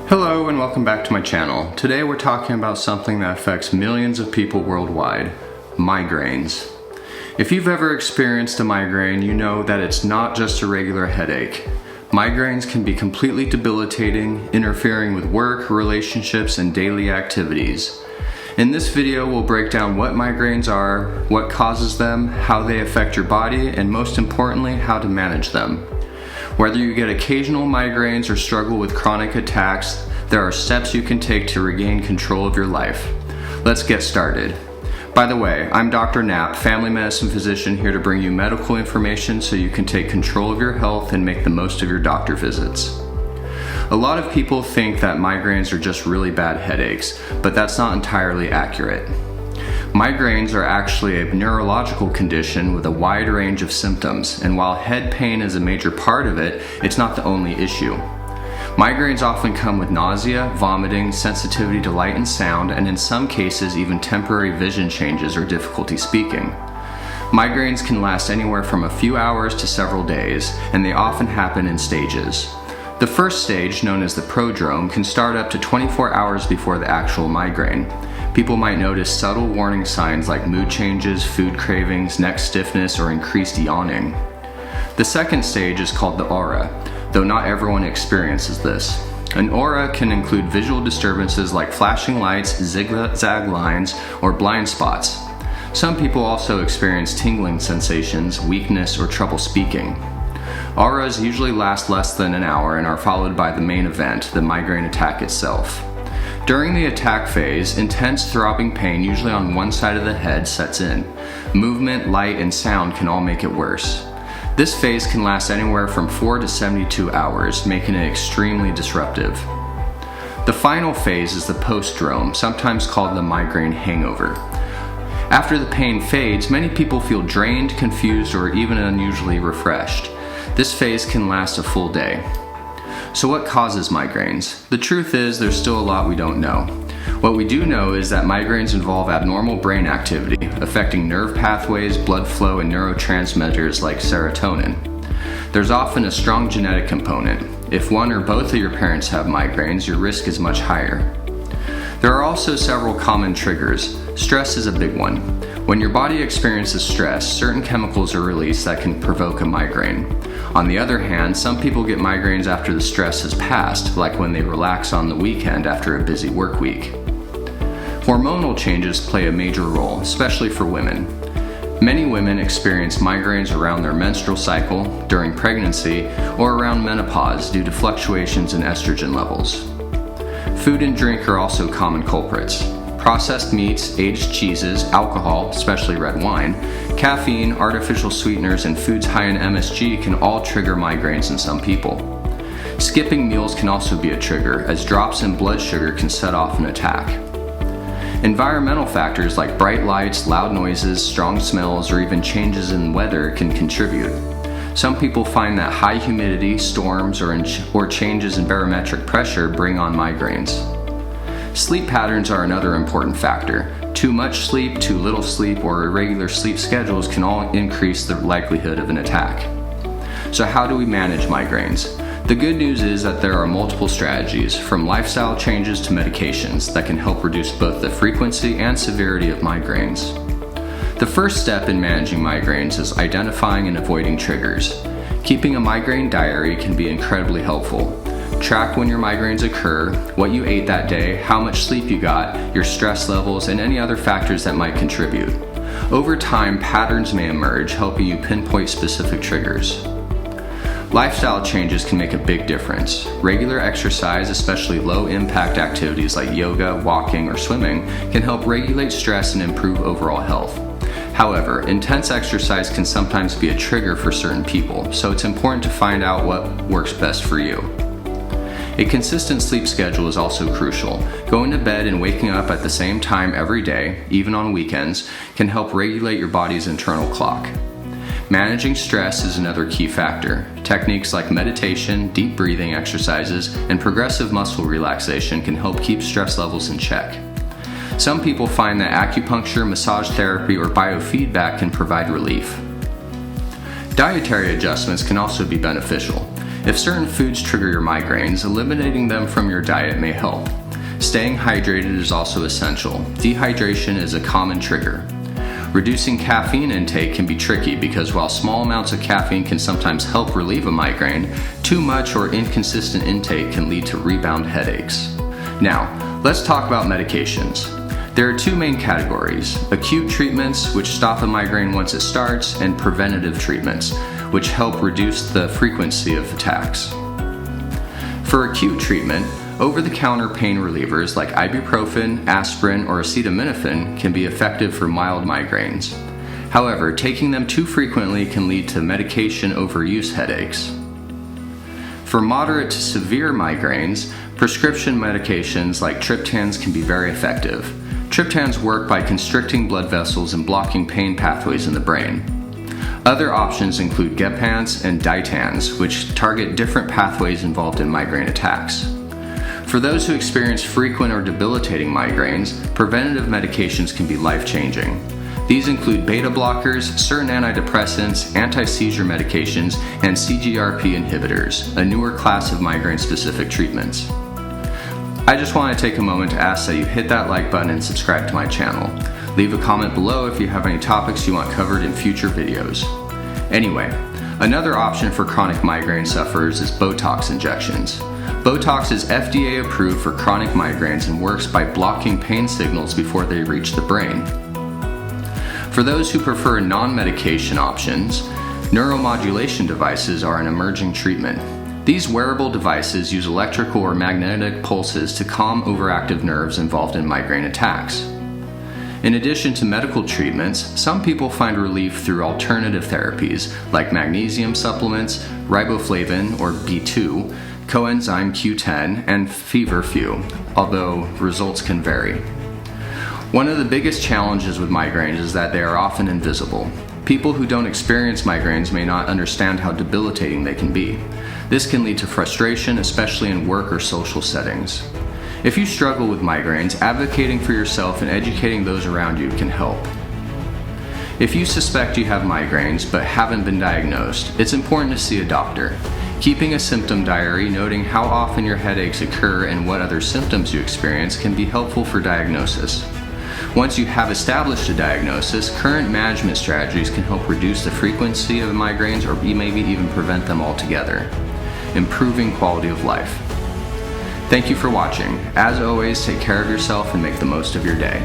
Hello and welcome back to my channel. Today we're talking about something that affects millions of people worldwide, migraines. If you've ever experienced a migraine, you know that it's not just a regular headache. Migraines can be completely debilitating, interfering with work, relationships, and daily activities. In this video, we'll break down what migraines are, what causes them, how they affect your body, and most importantly, how to manage them. Whether you get occasional migraines or struggle with chronic attacks, there are steps you can take to regain control of your life. Let's get started. By the way, I'm Dr. Knapp, family medicine physician, here to bring you medical information so you can take control of your health and make the most of your doctor visits. A lot of people think that migraines are just really bad headaches, but that's not entirely accurate. Migraines are actually a neurological condition with a wide range of symptoms, and while head pain is a major part of it, it's not the only issue. Migraines often come with nausea, vomiting, sensitivity to light and sound, and in some cases even temporary vision changes or difficulty speaking. Migraines can last anywhere from a few hours to several days, and they often happen in stages. The first stage, known as the prodrome, can start up to 24 hours before the actual migraine. People might notice subtle warning signs like mood changes, food cravings, neck stiffness, or increased yawning. The second stage is called the aura, though not everyone experiences this. An aura can include visual disturbances like flashing lights, zigzag lines, or blind spots. Some people also experience tingling sensations, weakness, or trouble speaking. Auras usually last less than an hour and are followed by the main event, the migraine attack itself. During the attack phase, intense throbbing pain, usually on one side of the head, sets in. Movement, light, and sound can all make it worse. This phase can last anywhere from 4 to 72 hours, making it extremely disruptive. The final phase is the postdrome, sometimes called the migraine hangover. After the pain fades, many people feel drained, confused, or even unusually refreshed. This phase can last a full day. So what causes migraines? The truth is, there's still a lot we don't know. What we do know is that migraines involve abnormal brain activity, affecting nerve pathways, blood flow, and neurotransmitters like serotonin. There's often a strong genetic component. If one or both of your parents have migraines, your risk is much higher. There are also several common triggers. Stress is a big one. When your body experiences stress, certain chemicals are released that can provoke a migraine. On the other hand, some people get migraines after the stress has passed, like when they relax on the weekend after a busy work week. Hormonal changes play a major role, especially for women. Many women experience migraines around their menstrual cycle, during pregnancy, or around menopause due to fluctuations in estrogen levels. Food and drink are also common culprits. Processed meats, aged cheeses, alcohol, especially red wine, caffeine, artificial sweeteners, and foods high in MSG can all trigger migraines in some people. Skipping meals can also be a trigger, as drops in blood sugar can set off an attack. Environmental factors like bright lights, loud noises, strong smells, or even changes in weather can contribute. Some people find that high humidity, storms, or changes in barometric pressure bring on migraines. Sleep patterns are another important factor. Too much sleep, too little sleep, or irregular sleep schedules can all increase the likelihood of an attack. So how do we manage migraines? The good news is that there are multiple strategies, from lifestyle changes to medications, that can help reduce both the frequency and severity of migraines. The first step in managing migraines is identifying and avoiding triggers. Keeping a migraine diary can be incredibly helpful. Track when your migraines occur, what you ate that day, how much sleep you got, your stress levels, and any other factors that might contribute. Over time, patterns may emerge, helping you pinpoint specific triggers. Lifestyle changes can make a big difference. Regular exercise, especially low-impact activities like yoga, walking, or swimming, can help regulate stress and improve overall health. However, intense exercise can sometimes be a trigger for certain people, so it's important to find out what works best for you. A consistent sleep schedule is also crucial. Going to bed and waking up at the same time every day, even on weekends, can help regulate your body's internal clock. Managing stress is another key factor. Techniques like meditation, deep breathing exercises, and progressive muscle relaxation can help keep stress levels in check. Some people find that acupuncture, massage therapy, or biofeedback can provide relief. Dietary adjustments can also be beneficial. If certain foods trigger your migraines, eliminating them from your diet may help. Staying hydrated is also essential. Dehydration is a common trigger. Reducing caffeine intake can be tricky because while small amounts of caffeine can sometimes help relieve a migraine, too much or inconsistent intake can lead to rebound headaches. Now, let's talk about medications. There are two main categories: acute treatments, which stop a migraine once it starts, and preventative treatments, which help reduce the frequency of attacks. For acute treatment, over-the-counter pain relievers like ibuprofen, aspirin, or acetaminophen can be effective for mild migraines. However, taking them too frequently can lead to medication overuse headaches. For moderate to severe migraines, prescription medications like triptans can be very effective. Triptans work by constricting blood vessels and blocking pain pathways in the brain. Other options include gepants and ditans, which target different pathways involved in migraine attacks. For those who experience frequent or debilitating migraines, preventative medications can be life-changing. These include beta blockers, certain antidepressants, anti-seizure medications, and CGRP inhibitors, a newer class of migraine-specific treatments. I just want to take a moment to ask that you hit that like button and subscribe to my channel. Leave a comment below if you have any topics you want covered in future videos. Anyway, another option for chronic migraine sufferers is Botox injections. Botox is FDA approved for chronic migraines and works by blocking pain signals before they reach the brain. For those who prefer non-medication options, neuromodulation devices are an emerging treatment. These wearable devices use electrical or magnetic pulses to calm overactive nerves involved in migraine attacks. In addition to medical treatments, some people find relief through alternative therapies like magnesium supplements, riboflavin or B2, coenzyme Q10, and feverfew, although results can vary. One of the biggest challenges with migraines is that they are often invisible. People who don't experience migraines may not understand how debilitating they can be. This can lead to frustration, especially in work or social settings. If you struggle with migraines, advocating for yourself and educating those around you can help. If you suspect you have migraines but haven't been diagnosed, it's important to see a doctor. Keeping a symptom diary noting how often your headaches occur and what other symptoms you experience can be helpful for diagnosis. Once you have established a diagnosis, current management strategies can help reduce the frequency of migraines or maybe even prevent them altogether, improving quality of life. Thank you for watching. As always, take care of yourself and make the most of your day.